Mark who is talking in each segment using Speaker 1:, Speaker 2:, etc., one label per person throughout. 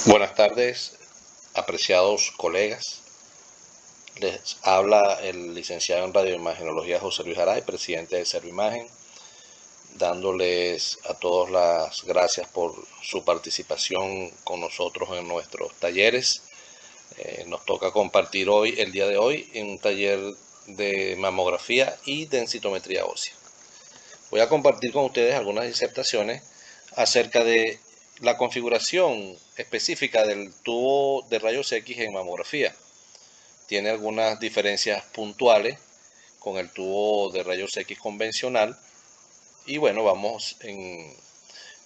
Speaker 1: Buenas tardes, apreciados colegas. Les habla el licenciado en radioimagenología José Luis Aray, presidente de Servimagen, dándoles a todos las gracias por su participación con nosotros en nuestros talleres. Nos toca compartir hoy, el día de hoy, en un taller de mamografía y densitometría ósea. Voy a compartir con ustedes algunas disertaciones acerca de la configuración específica del tubo de rayos X en mamografía. Tiene algunas diferencias puntuales con el tubo de rayos X convencional y bueno, vamos en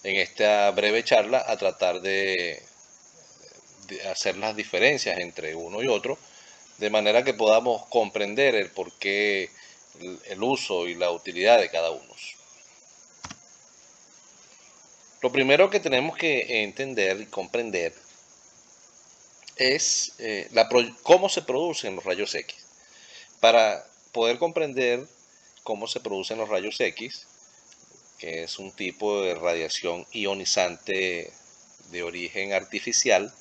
Speaker 1: esta breve charla a tratar de hacer las diferencias entre uno y otro, de manera que podamos comprender el porqué, el uso y la utilidad de cada uno. Lo primero que tenemos que entender y comprender es cómo se producen los rayos X. Para poder comprender cómo se producen los rayos X, que es un tipo de radiación ionizante de origen artificial,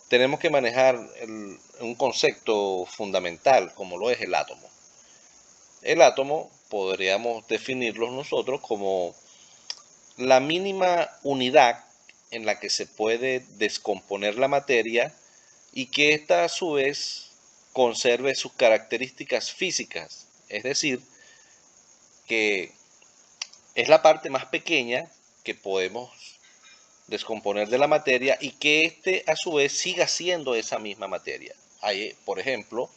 Speaker 1: tenemos que manejar un concepto fundamental como lo es el átomo. El átomo podríamos definirlo nosotros como la mínima unidad en la que se puede descomponer la materia y que ésta a su vez conserve sus características físicas, es decir, que es la parte más pequeña que podemos descomponer de la materia y que éste a su vez siga siendo esa misma materia. Ahí, por ejemplo,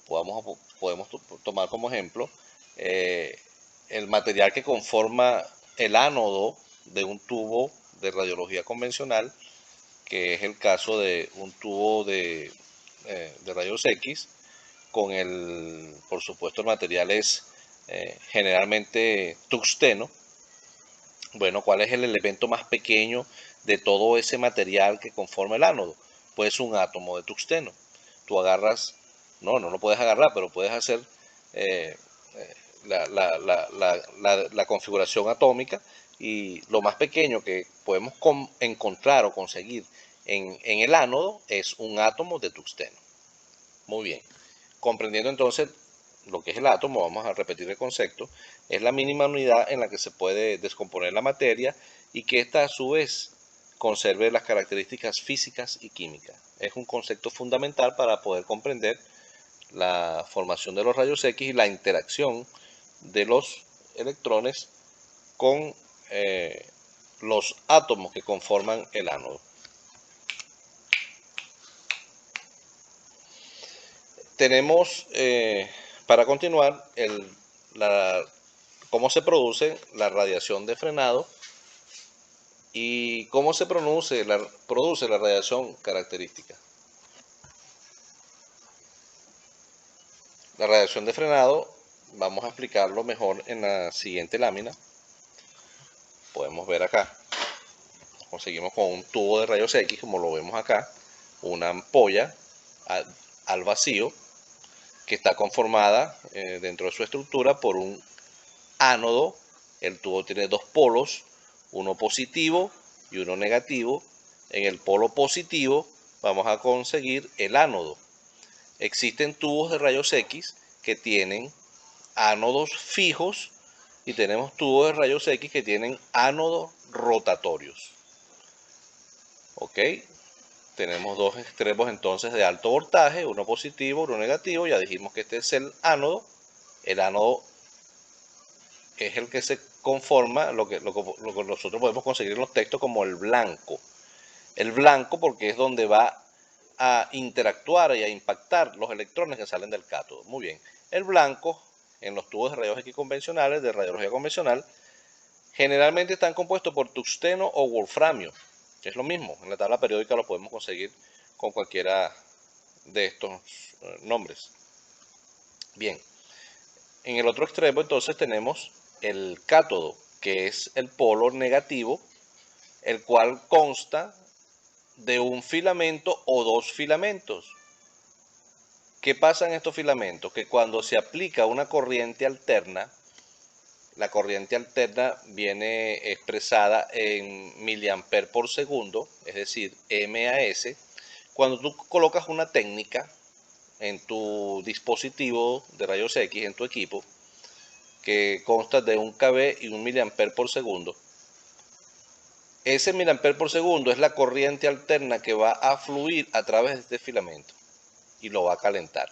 Speaker 1: podemos tomar como ejemplo el material que conforma el ánodo de un tubo de radiología convencional, que es el caso de un tubo de rayos X, por supuesto, el material es generalmente tuxteno. Bueno, ¿cuál es el elemento más pequeño de todo ese material que conforma el ánodo? Pues un átomo de tuxteno. Tú agarras, no lo puedes agarrar, pero puedes hacer eh, la configuración atómica y lo más pequeño que podemos encontrar o conseguir en el ánodo es un átomo de tuxteno. Muy bien. Comprendiendo entonces lo que es el átomo, vamos a repetir el concepto, es la mínima unidad en la que se puede descomponer la materia y que ésta a su vez conserve las características físicas y químicas. Es un concepto fundamental para poder comprender la formación de los rayos X y la interacción de los electrones con los átomos que conforman el ánodo. Tenemos, para continuar, cómo se produce la radiación de frenado y cómo se produce la radiación característica. La radiación de frenado vamos a explicarlo mejor en la siguiente lámina. Podemos ver acá, conseguimos con un tubo de rayos X, como lo vemos acá, una ampolla al vacío que está conformada dentro de su estructura por un ánodo. El tubo tiene dos polos, uno positivo y uno negativo. En el polo positivo vamos a conseguir el ánodo. Existen tubos de rayos X que tienen ánodos fijos y tenemos tubos de rayos X que tienen ánodos rotatorios. ¿Ok? Tenemos dos extremos entonces de alto voltaje, uno positivo, uno negativo. Ya dijimos que este es el ánodo. El ánodo es el que se conforma, lo que nosotros podemos conseguir en los textos como el blanco. El blanco porque es donde va a interactuar y a impactar los electrones que salen del cátodo. Muy bien. El blanco en los tubos de rayos X convencionales, de radiología convencional, generalmente están compuestos por tuxteno o wolframio, que es lo mismo. En la tabla periódica lo podemos conseguir con cualquiera de estos nombres. Bien. En el otro extremo entonces tenemos el cátodo, que es el polo negativo, el cual consta de un filamento o dos filamentos. ¿Qué pasa en estos filamentos? Que cuando se aplica una corriente alterna, la corriente alterna viene expresada en miliamperes por segundo, es decir, MAS. Cuando tú colocas una técnica en tu dispositivo de rayos X, en tu equipo, que consta de un kV y un miliamper por segundo, ese miliamper por segundo es la corriente alterna que va a fluir a través de este filamento y lo va a calentar.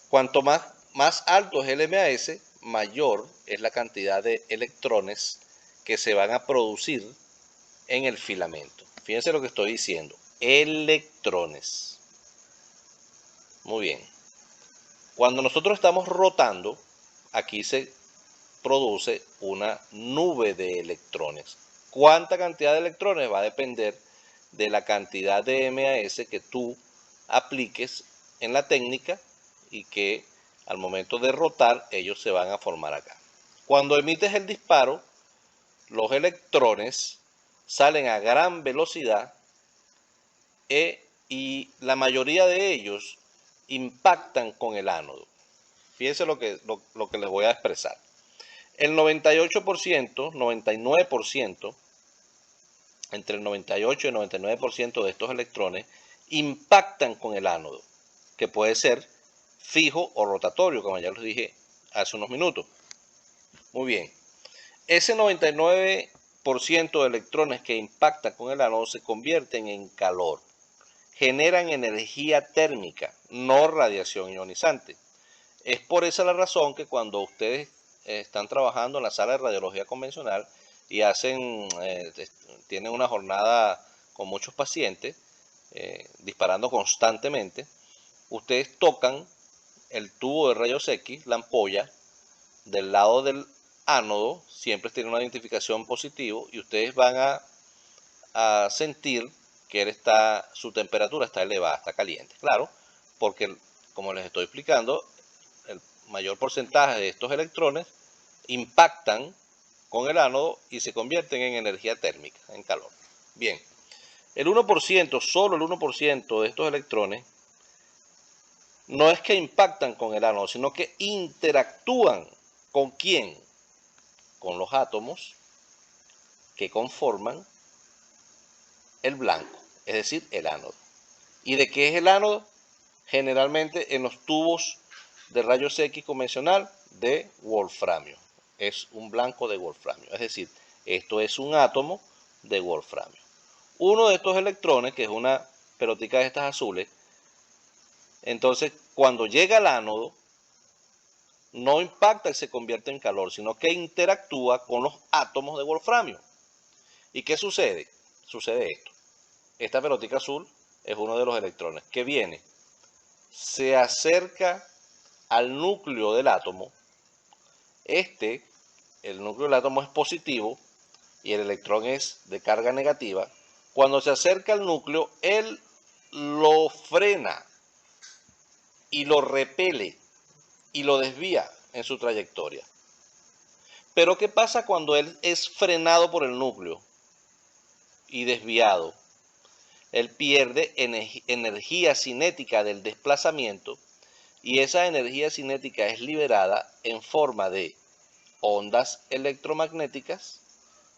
Speaker 1: Cuanto más alto es el MAS, mayor es la cantidad de electrones que se van a producir en el filamento. Fíjense lo que estoy diciendo, electrones. Muy bien. Cuando nosotros estamos rotando, aquí se produce una nube de electrones. ¿Cuánta cantidad de electrones? Va a depender de la cantidad de MAS que tú apliques en la técnica y que al momento de rotar ellos se van a formar acá. Cuando emites el disparo, los electrones salen a gran velocidad y la mayoría de ellos impactan con el ánodo. Fíjense lo que les voy a expresar. El 98%, 99%, entre el 98 y el 99% de estos electrones impactan con el ánodo, que puede ser fijo o rotatorio, como ya les dije hace unos minutos. Muy bien. Ese 99% de electrones que impactan con el ánodo se convierten en calor. Generan energía térmica, no radiación ionizante. Es por esa la razón que cuando ustedes están trabajando en la sala de radiología convencional y tienen una jornada con muchos pacientes, disparando constantemente, ustedes tocan el tubo de rayos X, la ampolla, del lado del ánodo, siempre tiene una identificación positivo y ustedes van a sentir que su temperatura está elevada, está caliente. Claro, porque como les estoy explicando, el mayor porcentaje de estos electrones impactan con el ánodo y se convierten en energía térmica, en calor. Bien, el 1%, solo el 1% de estos electrones, no es que impactan con el ánodo, sino que interactúan. ¿Con quién? Con los átomos que conforman el blanco, es decir, el ánodo. ¿Y de qué es el ánodo? Generalmente en los tubos de rayos X convencional de wolframio. Es un blanco de wolframio. Es decir, esto es un átomo de wolframio. Uno de estos electrones, que es una pelotica de estas azules, entonces cuando llega al ánodo, no impacta y se convierte en calor, sino que interactúa con los átomos de wolframio. ¿Y qué sucede? Sucede esto. Esta pelotica azul es uno de los electrones que viene, se acerca al núcleo del átomo. El núcleo del átomo es positivo y el electrón es de carga negativa. Cuando se acerca al núcleo, él lo frena y lo repele y lo desvía en su trayectoria. Pero ¿qué pasa cuando él es frenado por el núcleo y desviado? Él pierde energía cinética del desplazamiento y esa energía cinética es liberada en forma de ondas electromagnéticas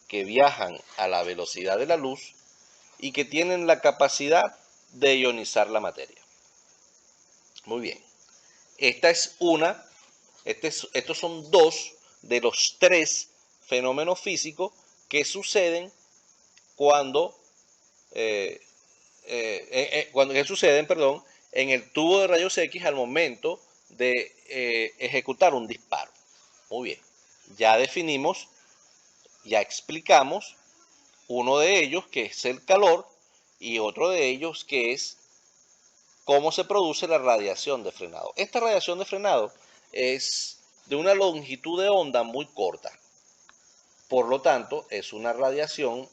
Speaker 1: que viajan a la velocidad de la luz y que tienen la capacidad de ionizar la materia. Muy bien. Estos son dos de los tres fenómenos físicos que suceden cuando en el tubo de rayos X al momento de ejecutar un disparo. Muy bien, ya definimos, ya explicamos uno de ellos que es el calor y otro de ellos que es cómo se produce la radiación de frenado. Esta radiación de frenado es de una longitud de onda muy corta, por lo tanto es una radiación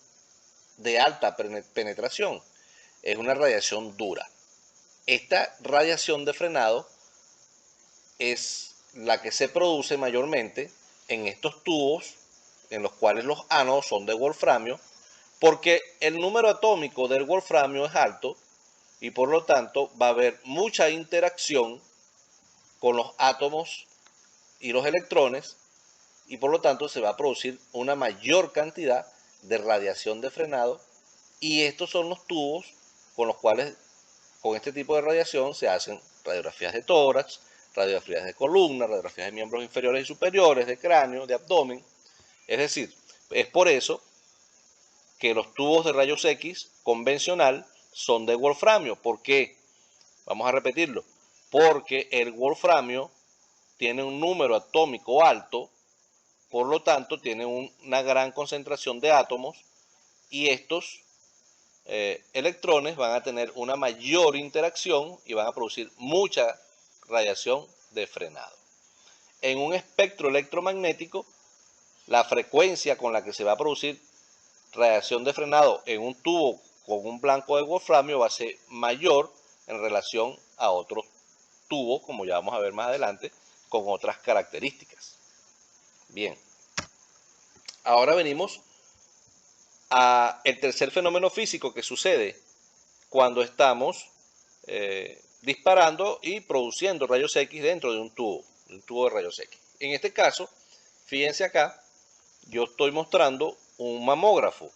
Speaker 1: de alta penetración, es una radiación dura. Esta radiación de frenado es la que se produce mayormente en estos tubos en los cuales los ánodos son de wolframio, porque el número atómico del wolframio es alto y por lo tanto va a haber mucha interacción con los átomos y los electrones y por lo tanto se va a producir una mayor cantidad de radiación de frenado, y estos son los tubos con los cuales con este tipo de radiación se hacen radiografías de tórax, radiografías de columna, radiografías de miembros inferiores y superiores, de cráneo, de abdomen. Es decir, es por eso que los tubos de rayos X convencional son de wolframio. ¿Por qué? Vamos a repetirlo. Porque el wolframio tiene un número atómico alto, por lo tanto tiene una gran concentración de átomos, y estos electrones van a tener una mayor interacción y van a producir mucha radiación de frenado. En un espectro electromagnético, la frecuencia con la que se va a producir radiación de frenado en un tubo con un blanco de wolframio va a ser mayor en relación a otros tubos, como ya vamos a ver más adelante, con otras características. Bien, ahora venimos a el tercer fenómeno físico que sucede cuando estamos disparando y produciendo rayos X dentro de un tubo de rayos X. En este caso, fíjense acá, yo estoy mostrando un mamógrafo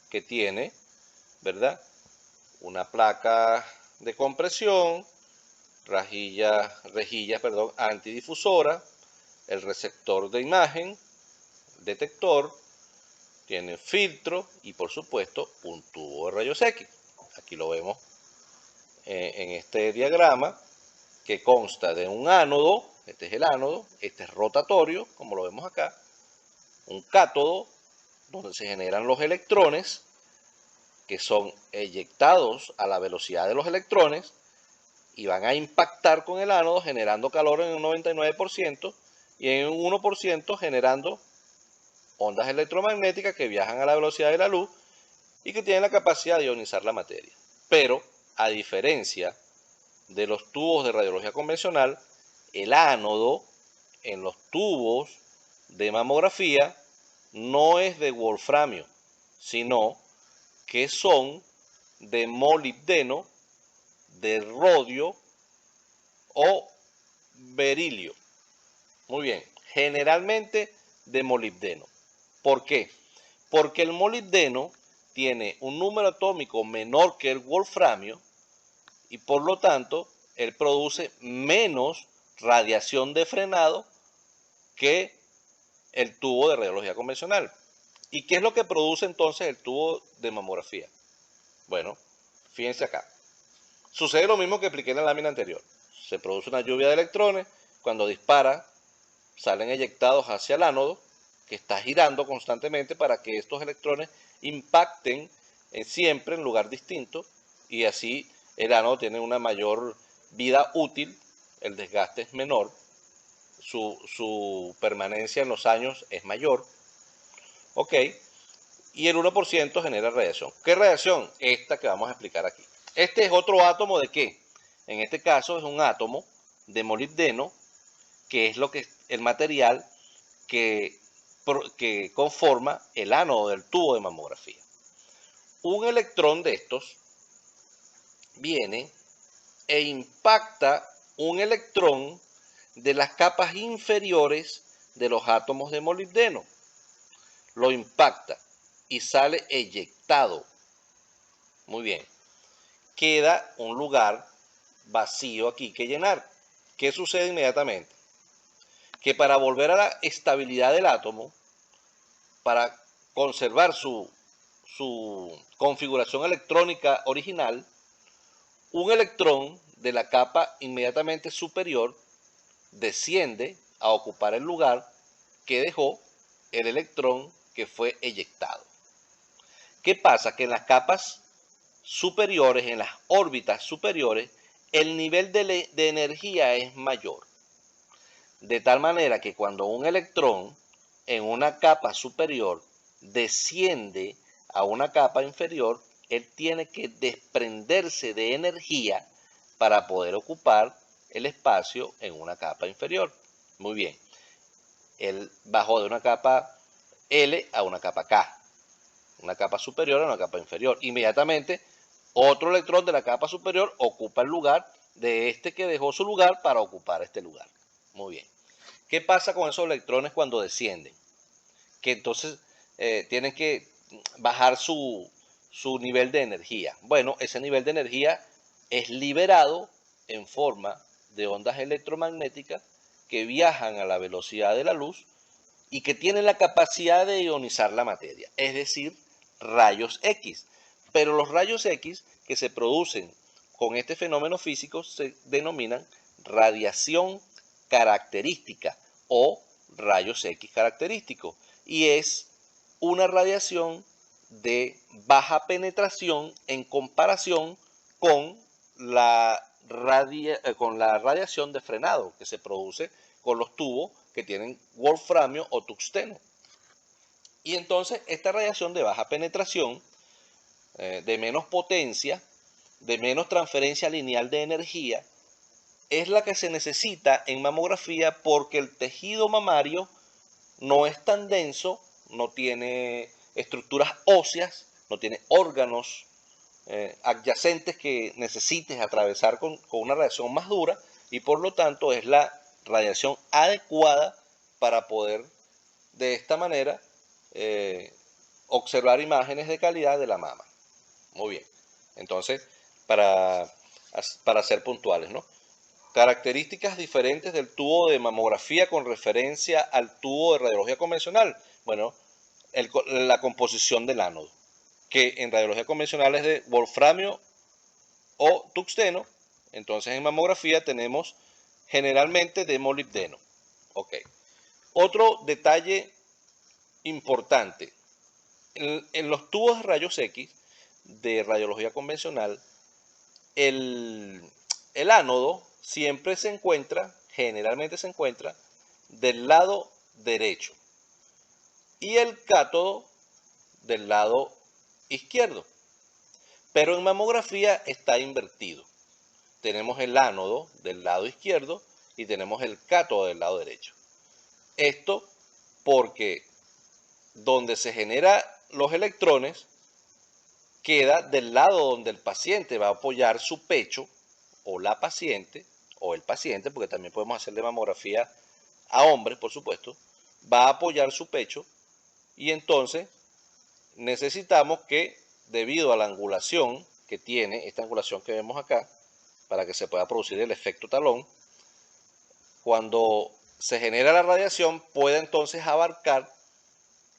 Speaker 1: que tiene, ¿verdad?, una placa de compresión, rejillas, antidifusora, el receptor de imagen, detector, tiene filtro y por supuesto un tubo de rayos X. Aquí lo vemos en este diagrama, que consta de un ánodo, este es el ánodo, este es rotatorio, como lo vemos acá, un cátodo, donde se generan los electrones, que son eyectados a la velocidad de los electrones, y van a impactar con el ánodo generando calor en un 99% y en un 1% generando ondas electromagnéticas que viajan a la velocidad de la luz y que tienen la capacidad de ionizar la materia. Pero, a diferencia de los tubos de radiología convencional, el ánodo en los tubos de mamografía no es de wolframio, sino que son de molibdeno, de rodio o berilio. Muy bien, generalmente de molibdeno. ¿Por qué? Porque el molibdeno tiene un número atómico menor que el wolframio y por lo tanto él produce menos radiación de frenado que el tubo de radiología convencional. ¿Y qué es lo que produce entonces el tubo de mamografía? Bueno, fíjense acá. Sucede lo mismo que expliqué en la lámina anterior. Se produce una lluvia de electrones, cuando dispara salen eyectados hacia el ánodo, que está girando constantemente para que estos electrones impacten siempre en lugar distinto, y así el ánodo tiene una mayor vida útil, el desgaste es menor, su permanencia en los años es mayor, ¿ok? Y el 1% genera radiación. ¿Qué radiación? Esta que vamos a explicar aquí. Este es otro átomo de ¿qué? En este caso es un átomo de molibdeno, que es el material que conforma el ánodo del tubo de mamografía. Un electrón de estos viene e impacta un electrón de las capas inferiores de los átomos de molibdeno. Lo impacta y sale eyectado. Muy bien. Queda un lugar vacío aquí que llenar. ¿Qué sucede inmediatamente? Que para volver a la estabilidad del átomo, para conservar su configuración electrónica original, un electrón de la capa inmediatamente superior desciende a ocupar el lugar que dejó el electrón que fue eyectado. ¿Qué pasa? Que en las capas superiores, en las órbitas superiores, el nivel de energía es mayor. De tal manera que cuando un electrón en una capa superior desciende a una capa inferior, él tiene que desprenderse de energía para poder ocupar el espacio en una capa inferior. Muy bien. Él bajó de una capa L a una capa K, una capa superior a una capa inferior. Inmediatamente, otro electrón de la capa superior ocupa el lugar de este que dejó su lugar para ocupar este lugar. Muy bien. ¿Qué pasa con esos electrones cuando descienden? Que entonces tienen que bajar su nivel de energía. Bueno, ese nivel de energía es liberado en forma de ondas electromagnéticas que viajan a la velocidad de la luz y que tienen la capacidad de ionizar la materia, es decir, rayos X. Pero los rayos X que se producen con este fenómeno físico se denominan radiación característica o rayos X característicos, y es una radiación de baja penetración en comparación con con la radiación de frenado que se produce con los tubos que tienen wolframio o tuxteno. Y entonces esta radiación de baja penetración, de menos potencia, de menos transferencia lineal de energía, es la que se necesita en mamografía porque el tejido mamario no es tan denso, no tiene estructuras óseas, no tiene órganos adyacentes que necesites atravesar con una radiación más dura, y por lo tanto es la radiación adecuada para poder de esta manera observar imágenes de calidad de la mama. Muy bien, entonces para ser puntuales, ¿no? Características diferentes del tubo de mamografía con referencia al tubo de radiología convencional. Bueno, la composición del ánodo, que en radiología convencional es de wolframio o tuxteno. Entonces en mamografía tenemos generalmente de molibdeno. Ok. Otro detalle importante. En los tubos de rayos X de radiología convencional, el ánodo siempre se encuentra, generalmente se encuentra, del lado derecho y el cátodo del lado izquierdo. Pero en mamografía está invertido. Tenemos el ánodo del lado izquierdo y tenemos el cátodo del lado derecho. Esto porque donde se generan los electrones queda del lado donde el paciente va a apoyar su pecho, o la paciente, o el paciente, porque también podemos hacerle mamografía a hombres, por supuesto, va a apoyar su pecho, y entonces necesitamos que, debido a la angulación que tiene, esta angulación que vemos acá, para que se pueda producir el efecto talón, cuando se genera la radiación pueda entonces abarcar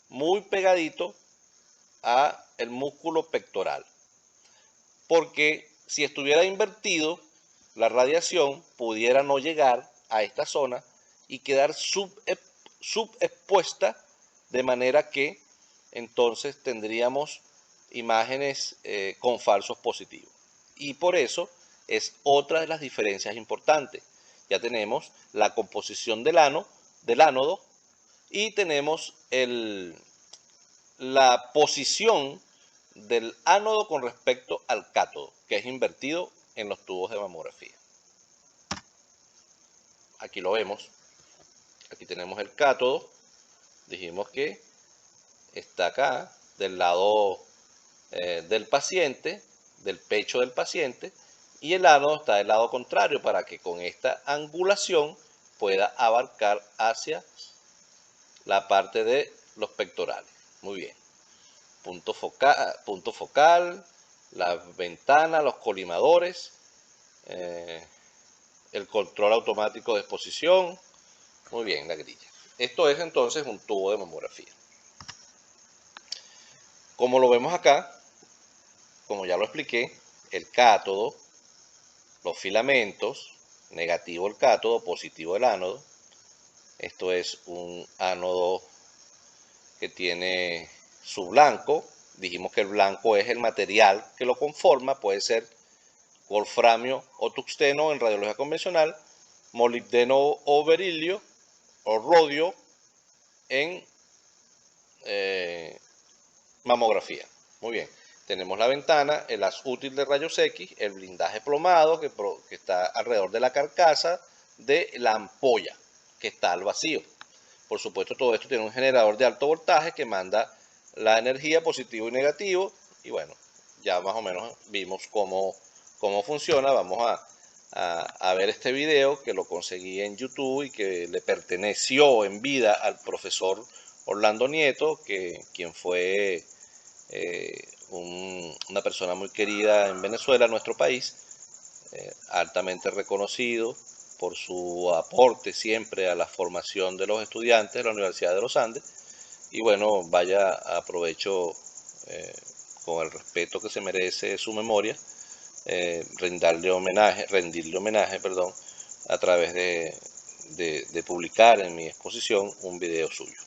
Speaker 1: muy pegadito a el músculo pectoral, porque si estuviera invertido, la radiación pudiera no llegar a esta zona y quedar subexpuesta, de manera que entonces tendríamos imágenes con falsos positivos. Y por eso es otra de las diferencias importantes. Ya tenemos la composición del ánodo y tenemos la posición del ánodo con respecto al cátodo, que es invertido en los tubos de mamografía. Aquí lo vemos. Aquí tenemos el cátodo. Dijimos que está acá, del lado del paciente, del pecho del paciente, y el ánodo está del lado contrario para que con esta angulación pueda abarcar hacia la parte de los pectorales. Muy bien. Punto focal, la ventana, los colimadores, el control automático de exposición. Muy bien, la grilla. Esto es entonces un tubo de mamografía. Como lo vemos acá, como ya lo expliqué, el cátodo, los filamentos, negativo el cátodo, positivo el ánodo. Esto es un ánodo que tiene su blanco. Dijimos que el blanco es el material que lo conforma, puede ser wolframio o tuxteno en radiología convencional, molibdeno o berilio o rodio en mamografía. Muy bien, tenemos la ventana, el haz útil de rayos X, el blindaje plomado que está alrededor de la carcasa de la ampolla que está al vacío. Por supuesto, todo esto tiene un generador de alto voltaje que manda la energía positivo y negativo, y bueno, ya más o menos vimos cómo funciona. Vamos a ver este video, que lo conseguí en YouTube y que le perteneció en vida al profesor Orlando Nieto, quien fue una persona muy querida en Venezuela, nuestro país, altamente reconocido por su aporte siempre a la formación de los estudiantes de la Universidad de los Andes. Y bueno, vaya, aprovecho con el respeto que se merece su memoria, rendirle homenaje, perdón, a través de publicar en mi exposición un video suyo.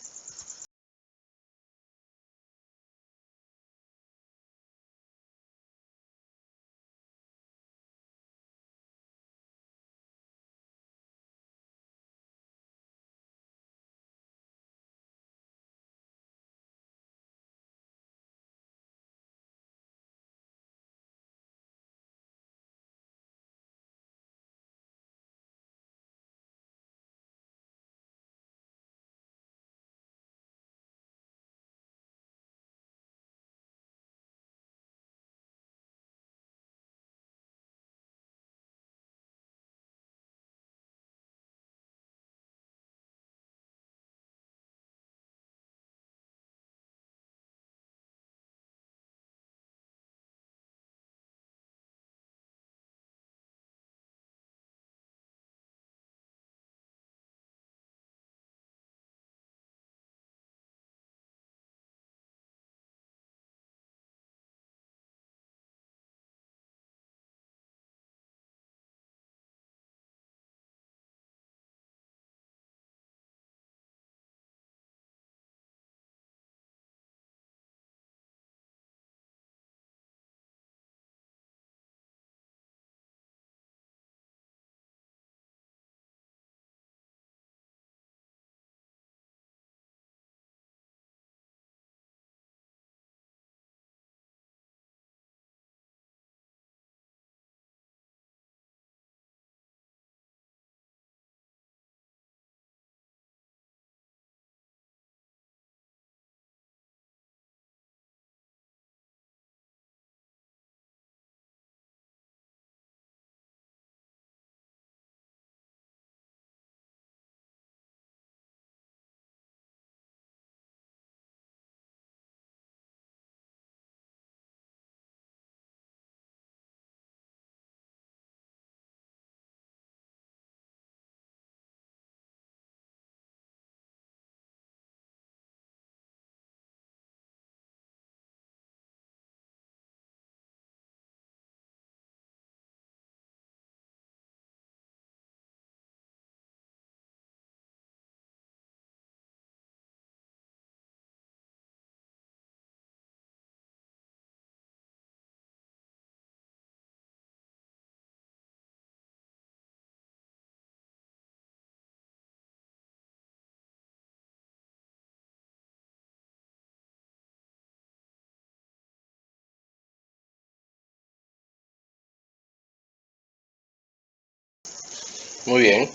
Speaker 1: Muy bien,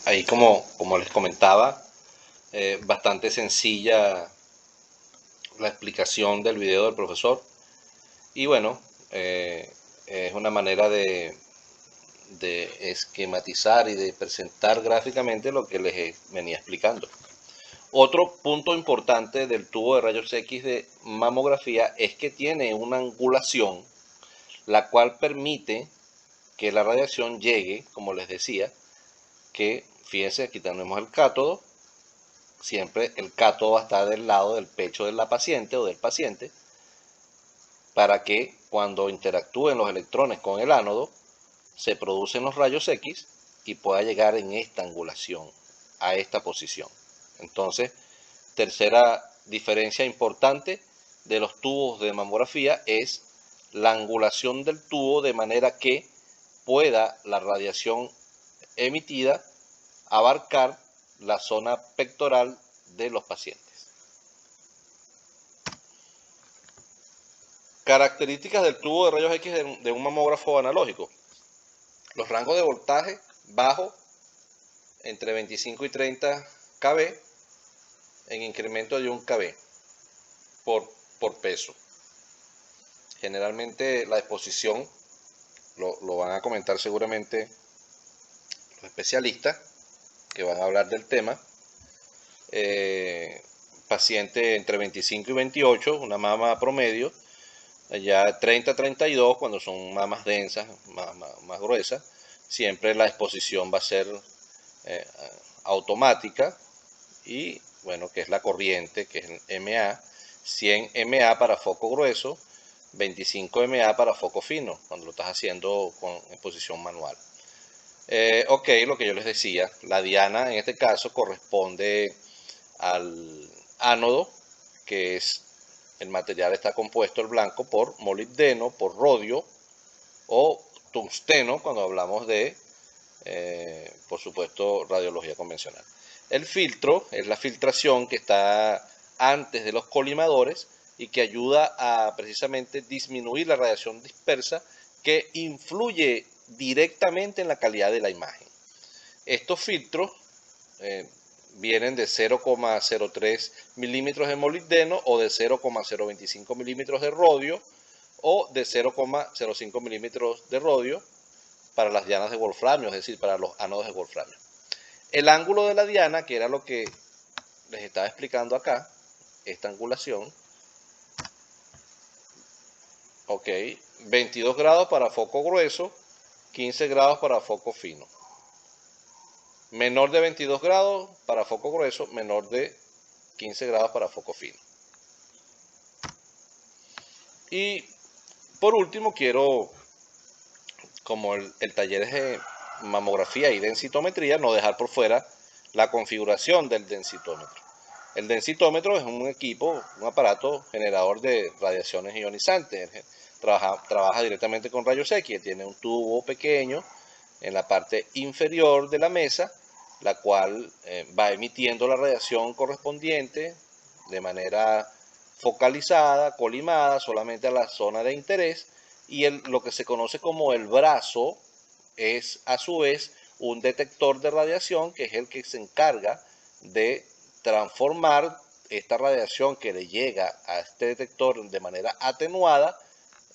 Speaker 1: ahí como les comentaba, bastante sencilla la explicación del video del profesor. Y bueno, es una manera de esquematizar y de presentar gráficamente lo que les venía explicando. Otro punto importante del tubo de rayos X de mamografía es que tiene una angulación, la cual permite que la radiación llegue, como les decía, que fíjense, aquí tenemos el cátodo, siempre el cátodo va a estar del lado del pecho de la paciente o del paciente, para que cuando interactúen los electrones con el ánodo, se producen los rayos X y pueda llegar en esta angulación, a esta posición. Entonces, tercera diferencia importante de los tubos de mamografía es la angulación del tubo de manera que pueda la radiación emitida abarcar la zona pectoral de los pacientes. Características del tubo de rayos X de un mamógrafo analógico. Los rangos de voltaje bajo, entre 25 y 30 kV, en incremento de 1 kV por peso. Generalmente la exposición, lo van a comentar seguramente especialistas que van a hablar del tema. Paciente entre 25 y 28, una mama promedio, ya 30-32 cuando son mamas densas, más gruesas, siempre la exposición va a ser automática y bueno, que es la corriente, que es MA, 100 MA para foco grueso, 25 MA para foco fino, cuando lo estás haciendo con exposición manual. Ok, lo que yo les decía, la diana en este caso corresponde al ánodo, que es el material está compuesto el blanco por molibdeno, por rodio o tungsteno cuando hablamos de, por supuesto, radiología convencional. El filtro es la filtración que está antes de los colimadores y que ayuda a precisamente disminuir la radiación dispersa que influye directamente en la calidad de la imagen. Estos filtros vienen de 0,03 milímetros de molibdeno o de 0,025 milímetros de rodio o de 0,05 milímetros de rodio para las dianas de wolframio, es decir, para los ánodos de wolframio. El ángulo de la diana, que era lo que les estaba explicando acá, esta angulación, ok, 22 grados para foco grueso, 15 grados para foco fino. Menor de 22 grados para foco grueso, menor de 15 grados para foco fino. Y por último quiero, como el taller es de mamografía y densitometría, no dejar por fuera la configuración del densitómetro. El densitómetro es un equipo, un aparato generador de radiaciones ionizantes. Trabaja directamente con rayos X, tiene un tubo pequeño en la parte inferior de la mesa, la cual va emitiendo la radiación correspondiente de manera focalizada, colimada, solamente a la zona de interés, y lo que se conoce como el brazo es a su vez un detector de radiación que es el que se encarga de transformar esta radiación que le llega a este detector de manera atenuada,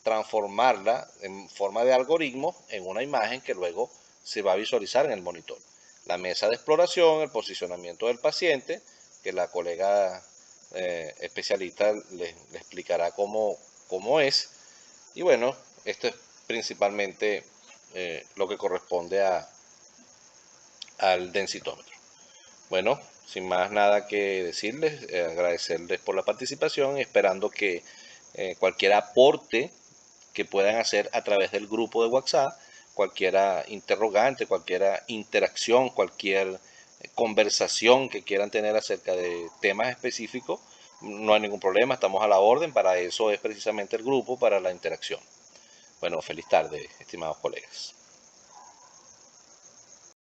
Speaker 1: transformarla en forma de algoritmo en una imagen que luego se va a visualizar en el monitor. La mesa de exploración, el posicionamiento del paciente, que la colega especialista le explicará cómo es. Y bueno, esto es principalmente lo que corresponde al densitómetro. Bueno, sin más nada que decirles, agradecerles por la participación, esperando que cualquier aporte que puedan hacer a través del grupo de WhatsApp, cualquier interrogante, cualquier interacción, cualquier conversación que quieran tener acerca de temas específicos, no hay ningún problema, estamos a la orden, para eso es precisamente el grupo, para la interacción. Bueno, feliz tarde, estimados colegas.